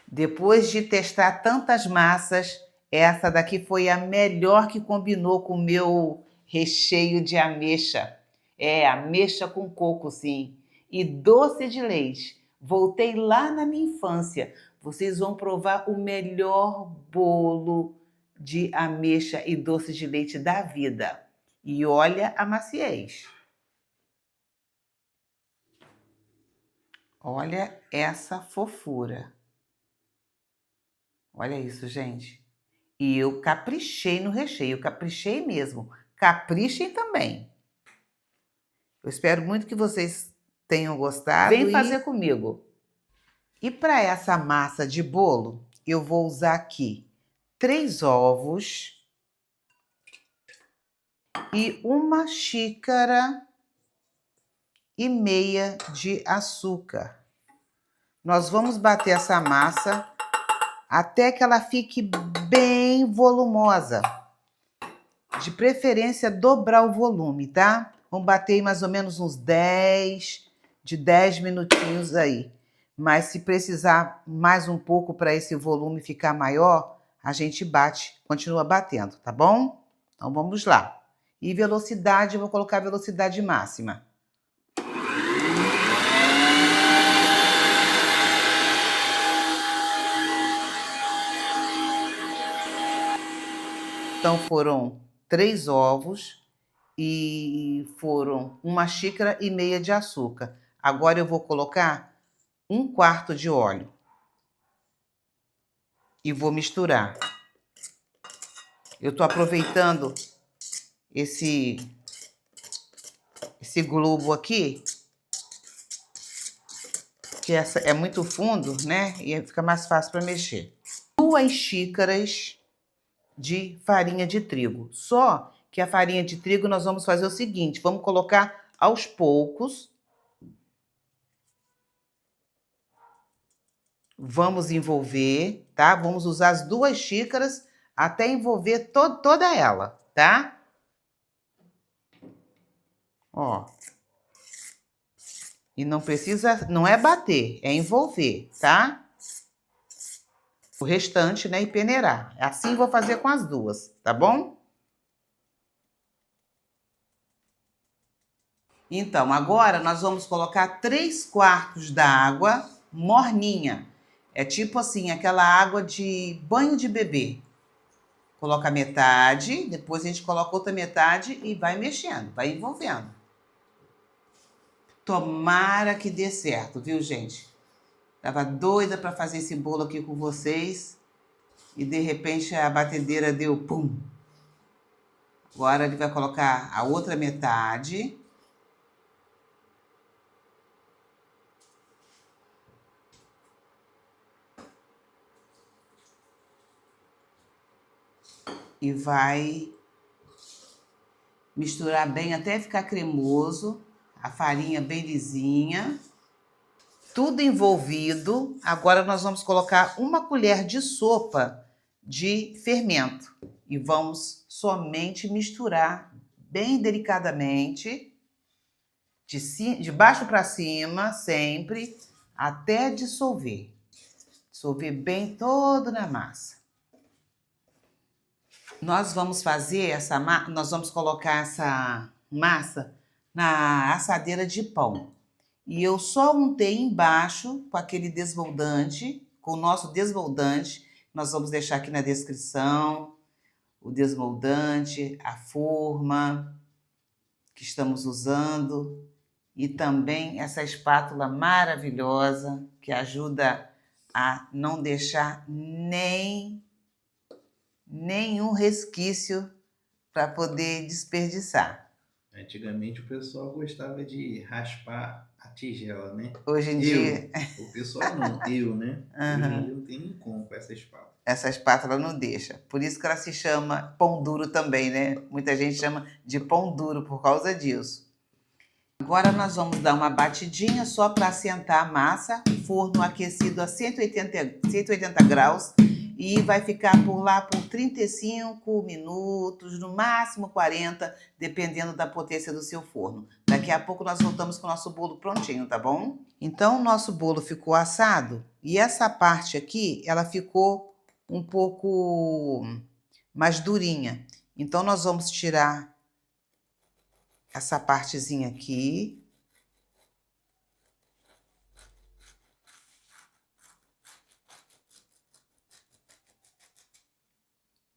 Depois de testar tantas massas, essa daqui foi a melhor que combinou com o meu recheio de ameixa. É, ameixa com coco, sim. E doce de leite. Voltei lá na minha infância. Vocês vão provar o melhor bolo de ameixa e doce de leite da vida. E olha a maciez. Olha essa fofura. Olha isso, gente. E eu caprichei no recheio, caprichei mesmo. Caprichem também. Eu espero muito que vocês tenham gostado. Vem fazer comigo. E para essa massa de bolo, eu vou usar aqui 3 ovos e 1,5 xícaras de açúcar. Nós vamos bater essa massa até que ela fique bem volumosa. De preferência, dobrar o volume, tá? Vamos bater aí mais ou menos uns 10 minutinhos aí. Mas se precisar mais um pouco para esse volume ficar maior, a gente bate, continua batendo, tá bom? Então vamos lá. E velocidade, eu vou colocar velocidade máxima. Então foram 3 ovos e foram 1,5 xícara de açúcar. Agora eu vou colocar 1/4 de óleo e vou misturar. Eu tô aproveitando esse globo aqui, que essa é muito fundo, né? E fica mais fácil para mexer. 2 xícaras de farinha de trigo. Só que a farinha de trigo nós vamos fazer o seguinte, vamos colocar aos poucos. Vamos envolver, tá? Vamos usar as 2 xícaras até envolver toda ela, tá? Ó. E não precisa, não é bater, é envolver, tá? O restante, né? E peneirar. Assim vou fazer com as 2, tá bom? Então, agora nós vamos colocar 3/4 da água morninha. É tipo assim, aquela água de banho de bebê. Coloca metade, depois a gente coloca outra metade e vai mexendo, vai envolvendo. Tomara que dê certo, viu, gente? Tava doida para fazer esse bolo aqui com vocês e de repente a batedeira deu pum. Agora ele vai colocar a outra metade. E vai misturar bem até ficar cremoso, a farinha bem lisinha. Tudo envolvido. Agora nós vamos colocar 1 colher de sopa de fermento e vamos somente misturar bem delicadamente, de baixo para cima, sempre, até dissolver. Dissolver bem todo na massa. Nós vamos fazer nós vamos colocar essa massa na assadeira de pão. E eu só untei embaixo com aquele desmoldante, com o nosso desmoldante. Nós vamos deixar aqui na descrição o desmoldante, a forma que estamos usando e também essa espátula maravilhosa que ajuda a não deixar nenhum resquício para poder desperdiçar. Antigamente o pessoal gostava de raspar a tigela, né? Hoje em dia... O pessoal não, eu, né? Hoje em dia não tem nem como com essa espátula. Essa espátula não deixa. Por isso que ela se chama pão duro também, né? Muita gente chama de pão duro por causa disso. Agora nós vamos dar uma batidinha só para assentar a massa. Forno aquecido a 180 graus. E vai ficar por lá por 35 minutos, no máximo 40, dependendo da potência do seu forno. Daqui daqui a pouco nós voltamos com o nosso bolo prontinho, tá bom? Então, o nosso bolo ficou assado e essa parte aqui, ela ficou um pouco mais durinha. Então, nós vamos tirar essa partezinha aqui.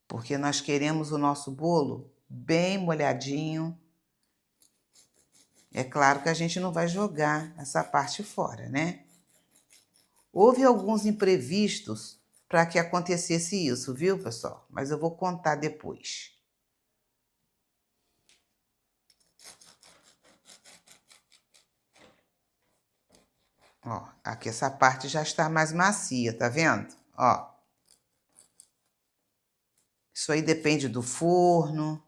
Porque nós queremos o nosso bolo bem molhadinho. É claro que a gente não vai jogar essa parte fora, né? Houve alguns imprevistos para que acontecesse isso, viu, pessoal? Mas eu vou contar depois. Ó, aqui essa parte já está mais macia, tá vendo? Ó. Isso aí depende do forno.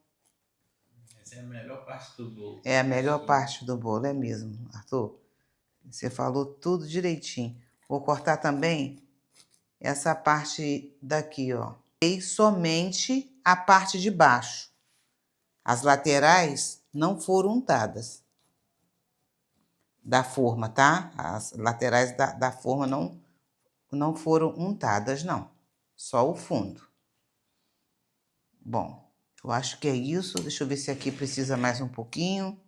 Essa é a melhor parte do bolo. É a melhor parte do bolo, é mesmo, Arthur. Você falou tudo direitinho. Vou cortar também essa parte daqui, ó. E somente a parte de baixo. As laterais não foram untadas da forma, tá? As laterais da forma não foram untadas, não. Só o fundo. Bom, eu acho que é isso. Deixa eu ver se aqui precisa mais um pouquinho.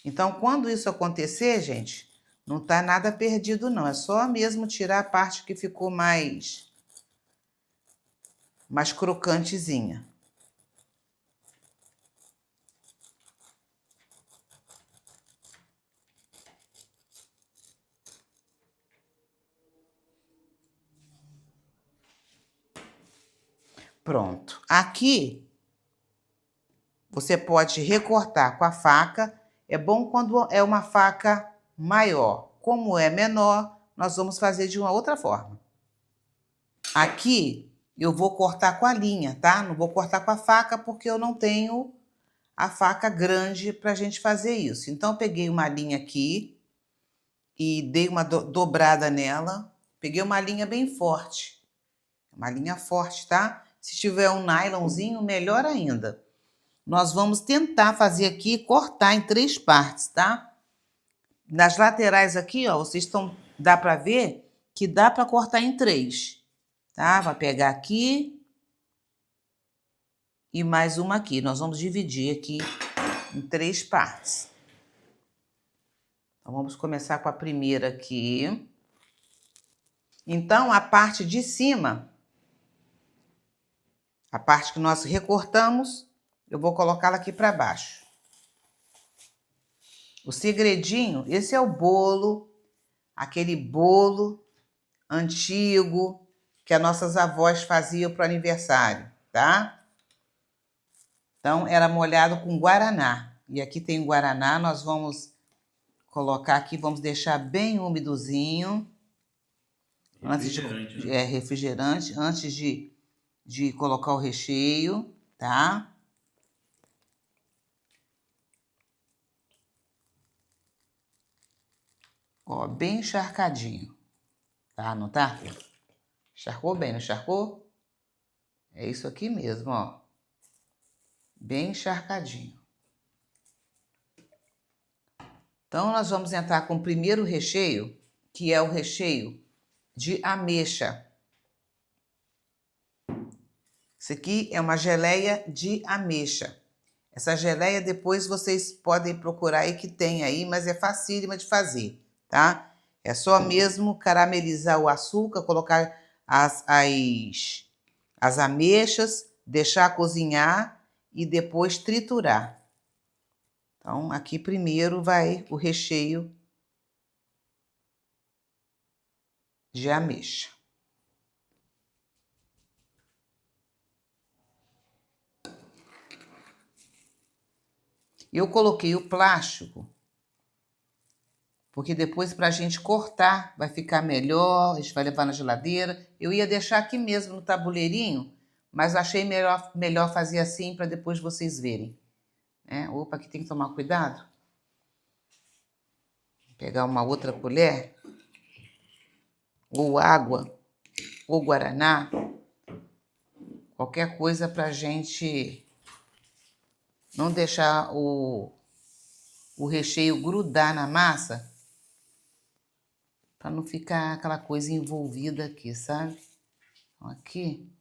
Então, quando isso acontecer, gente, não tá nada perdido, não. É só mesmo tirar a parte que ficou mais crocantezinha. Pronto. Aqui, você pode recortar com a faca. É bom quando é uma faca maior. Como é menor, nós vamos fazer de uma outra forma. Aqui, eu vou cortar com a linha, tá? Não vou cortar com a faca porque eu não tenho a faca grande para a gente fazer isso. Então, eu peguei uma linha aqui e dei uma dobrada nela. Peguei uma linha bem forte. Uma linha forte, tá? Se tiver um nylonzinho, melhor ainda. Nós vamos tentar fazer aqui, cortar em 3 partes, tá? Nas laterais aqui, ó, dá para ver que dá para cortar em 3, tá? Vai pegar aqui e mais uma aqui. Nós vamos dividir aqui em 3 partes. Então, vamos começar com a primeira aqui. Então, a parte de cima, a parte que nós recortamos, eu vou colocá-la aqui para baixo. O segredinho, esse é o bolo, aquele bolo antigo que as nossas avós faziam para o aniversário, tá? Então, era molhado com guaraná. E aqui tem o guaraná, nós vamos colocar aqui, vamos deixar bem úmidozinho. Refrigerante, né? É refrigerante, antes de colocar o recheio, tá? Ó, bem encharcadinho, tá? Não tá? Encharcou bem, não encharcou? É isso aqui mesmo, ó. Bem encharcadinho. Então, nós vamos entrar com o primeiro recheio, que é o recheio de ameixa. Isso aqui é uma geleia de ameixa. Essa geleia depois vocês podem procurar aí que tem aí, mas é facílima de fazer, tá? É só mesmo caramelizar o açúcar, colocar as ameixas, deixar cozinhar e depois triturar. Então, aqui primeiro vai o recheio de ameixa. Eu coloquei o plástico, porque depois para a gente cortar vai ficar melhor, a gente vai levar na geladeira. Eu ia deixar aqui mesmo no tabuleirinho, mas achei melhor fazer assim para depois vocês verem. Opa, aqui tem que tomar cuidado. Vou pegar uma outra colher, ou água, ou guaraná, qualquer coisa para a gente não deixar o recheio grudar na massa, para não ficar aquela coisa envolvida aqui, sabe? Então, aqui,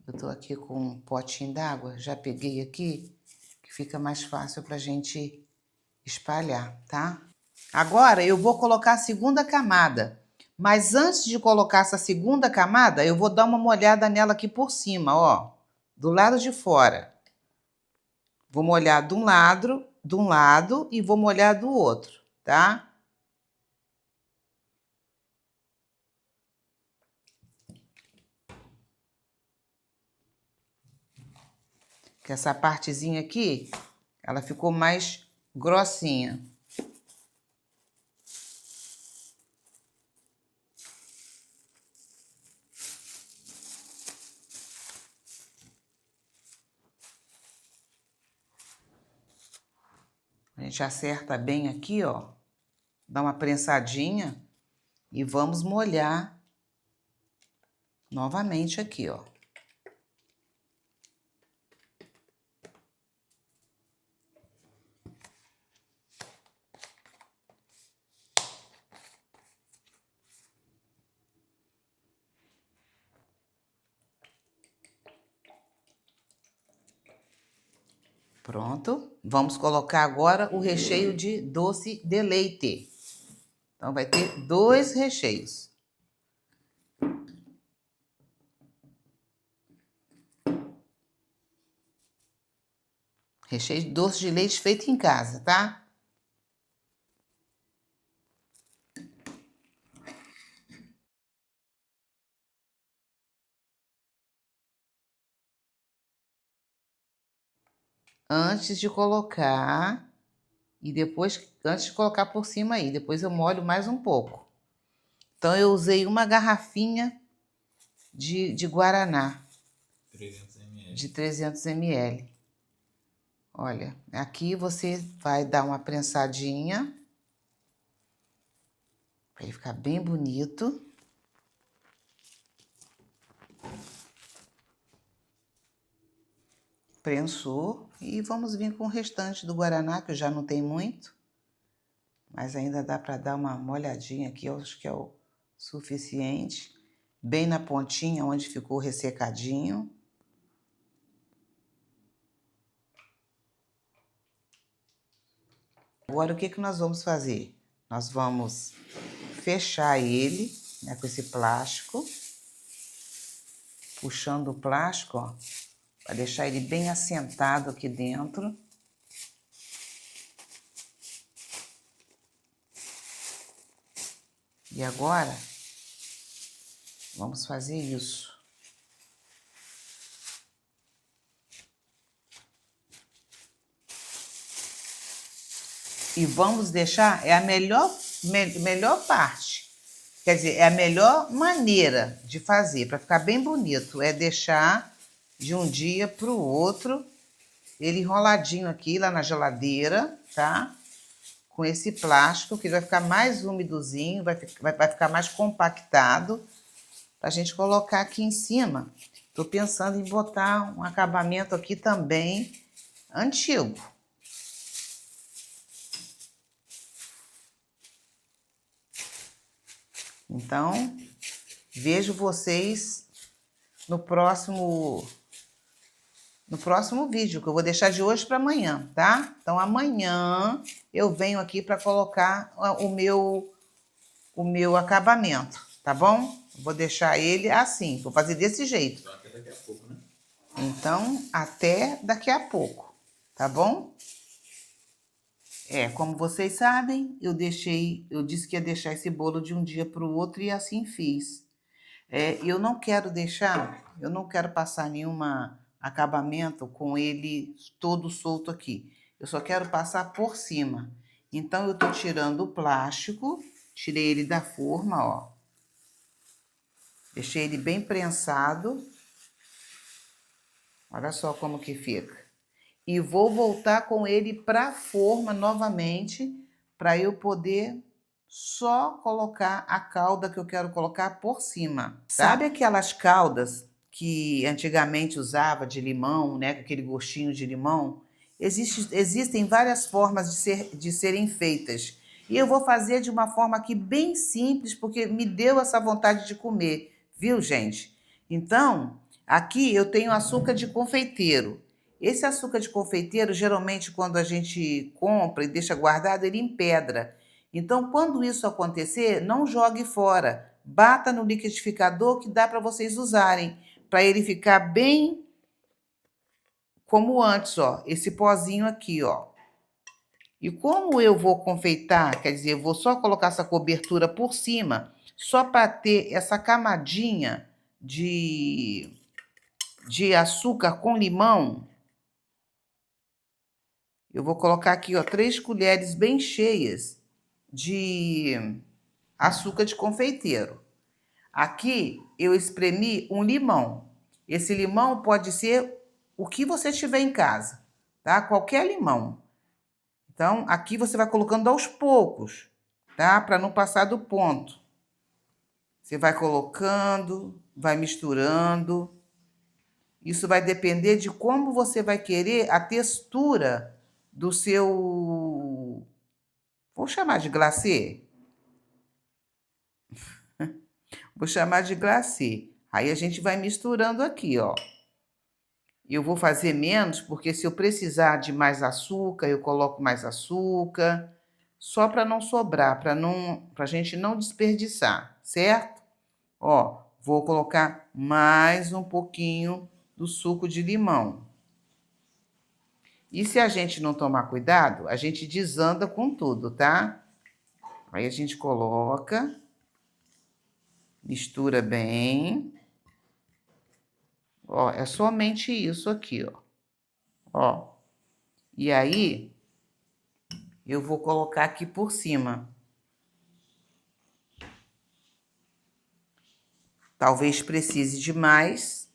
eu tô aqui com um potinho d'água, já peguei aqui, que fica mais fácil pra gente espalhar, tá? Agora eu vou colocar a segunda camada, mas antes de colocar essa segunda camada, eu vou dar uma molhada nela aqui por cima, ó, do lado de fora. Vou molhar de um lado e vou molhar do outro, tá? Que essa partezinha aqui, ela ficou mais grossinha. A gente acerta bem aqui, ó. Dá uma prensadinha e vamos molhar novamente aqui, ó. Pronto. Vamos colocar agora o recheio de doce de leite. Então, vai ter 2 recheios. Recheio de doce de leite feito em casa, tá? Antes de colocar e depois, antes de colocar por cima aí, depois eu molho mais um pouco. Então, eu usei uma garrafinha de guaraná. 300 ml. De 300 ml. Olha, aqui você vai dar uma prensadinha para ele ficar bem bonito. Prensou e vamos vir com o restante do guaraná, que eu já não tenho muito, mas ainda dá para dar uma molhadinha aqui, eu acho que é o suficiente. Bem na pontinha onde ficou ressecadinho. Agora, o que que nós vamos fazer? Nós vamos fechar ele, né, com esse plástico, puxando o plástico, ó, para deixar ele bem assentado aqui dentro. E agora, vamos fazer isso. E vamos deixar, é a melhor parte. Quer dizer, é a melhor maneira de fazer, para ficar bem bonito, é deixar de um dia para o outro, ele enroladinho aqui, lá na geladeira, tá? Com esse plástico, que vai ficar mais úmidozinho, vai ficar mais compactado, pra gente colocar aqui em cima. Tô pensando em botar um acabamento aqui também antigo. Então, vejo vocês no próximo vídeo, que eu vou deixar de hoje para amanhã, tá? Então, amanhã eu venho aqui para colocar o meu acabamento, tá bom? Vou deixar ele assim, vou fazer desse jeito. Então, até daqui a pouco, né? Então, até daqui a pouco, tá bom? Como vocês sabem, eu disse que ia deixar esse bolo de um dia para o outro e assim fiz. Eu não quero passar nenhuma acabamento com ele todo solto aqui. Eu só quero passar por cima. Então, eu tô tirando o plástico, tirei ele da forma, ó. Deixei ele bem prensado. Olha só como que fica. E vou voltar com ele para a forma novamente, para eu poder só colocar a calda que eu quero colocar por cima. Tá? Sabe aquelas caldas que antigamente usava de limão, né, com aquele gostinho de limão. Existem várias formas de serem feitas. E eu vou fazer de uma forma aqui bem simples, porque me deu essa vontade de comer, viu, gente? Então, aqui eu tenho açúcar de confeiteiro. Esse açúcar de confeiteiro, geralmente, quando a gente compra e deixa guardado, ele empedra. Então, quando isso acontecer, não jogue fora. Bata no liquidificador que dá para vocês usarem, para ele ficar bem como antes, ó, esse pozinho aqui, ó. E como eu vou confeitar, quer dizer, eu vou só colocar essa cobertura por cima, só para ter essa camadinha de açúcar com limão. Eu vou colocar aqui, ó, 3 colheres bem cheias de açúcar de confeiteiro. Aqui eu espremi um limão. Esse limão pode ser o que você tiver em casa, tá? Qualquer limão. Então, aqui você vai colocando aos poucos, tá? Para não passar do ponto. Você vai colocando, vai misturando. Isso vai depender de como você vai querer a textura do seu... Vou chamar de glacê? Vou chamar de glacê. Aí a gente vai misturando aqui, ó. Eu vou fazer menos, porque se eu precisar de mais açúcar, eu coloco mais açúcar, só para não sobrar, para a gente não desperdiçar, certo? Ó, vou colocar mais um pouquinho do suco de limão. E se a gente não tomar cuidado, a gente desanda com tudo, tá? Aí a gente coloca, mistura bem. Ó, é somente isso aqui, ó. Ó. E aí, eu vou colocar aqui por cima. Talvez precise de mais.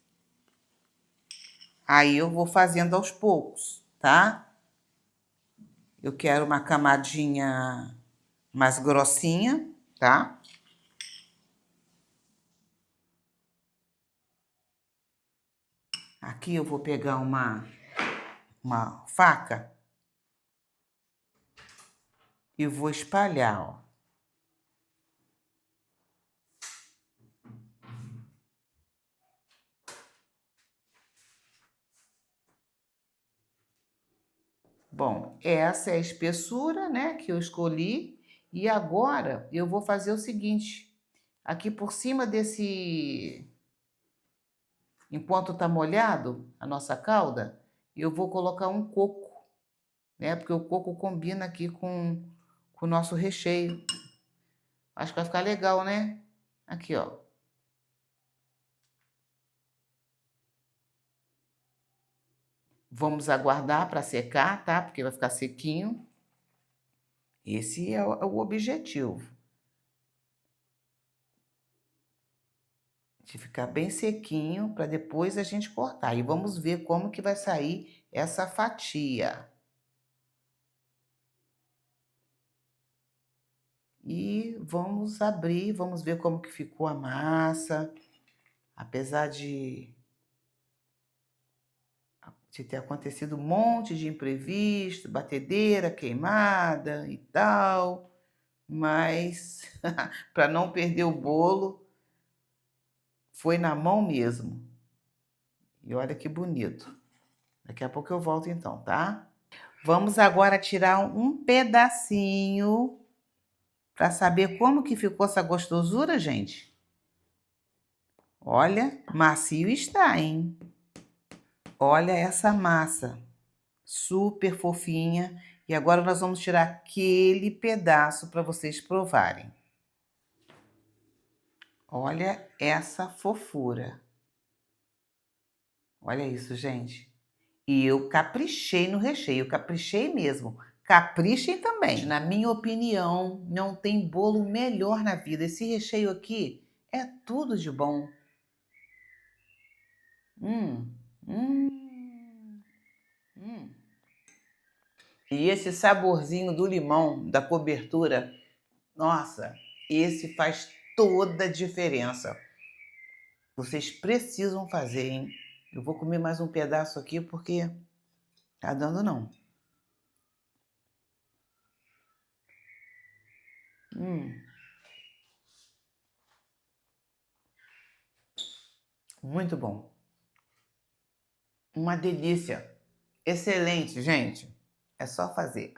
Aí eu vou fazendo aos poucos, tá? Eu quero uma camadinha mais grossinha, tá? Aqui eu vou pegar uma faca e vou espalhar, ó. Bom, essa é a espessura, né, que eu escolhi. E agora eu vou fazer o seguinte. Aqui por cima desse... Enquanto tá molhado a nossa calda, eu vou colocar um coco, né? Porque o coco combina aqui com o nosso recheio. Acho que vai ficar legal, né? Aqui, ó. Vamos aguardar para secar, tá? Porque vai ficar sequinho. Esse é o objetivo. De ficar bem sequinho para depois a gente cortar. E vamos ver como que vai sair essa fatia. E vamos abrir, vamos ver como que ficou a massa. Apesar de ter acontecido um monte de imprevisto, batedeira queimada e tal, mas para não perder o bolo, foi na mão mesmo. E olha que bonito. Daqui a pouco eu volto então, tá? Vamos agora tirar um pedacinho para saber como que ficou essa gostosura, gente. Olha, macio está, hein? Olha essa massa, super fofinha. E agora nós vamos tirar aquele pedaço para vocês provarem. Olha essa fofura. Olha isso, gente. E eu caprichei no recheio, caprichei mesmo. Caprichem também. Na minha opinião, não tem bolo melhor na vida. Esse recheio aqui é tudo de bom. Hum, hum, hum. E esse saborzinho do limão, da cobertura, nossa, esse faz toda a diferença. Vocês precisam fazer, hein? Eu vou comer mais um pedaço aqui porque tá dando não. Muito bom. Uma delícia. Excelente, gente. É só fazer.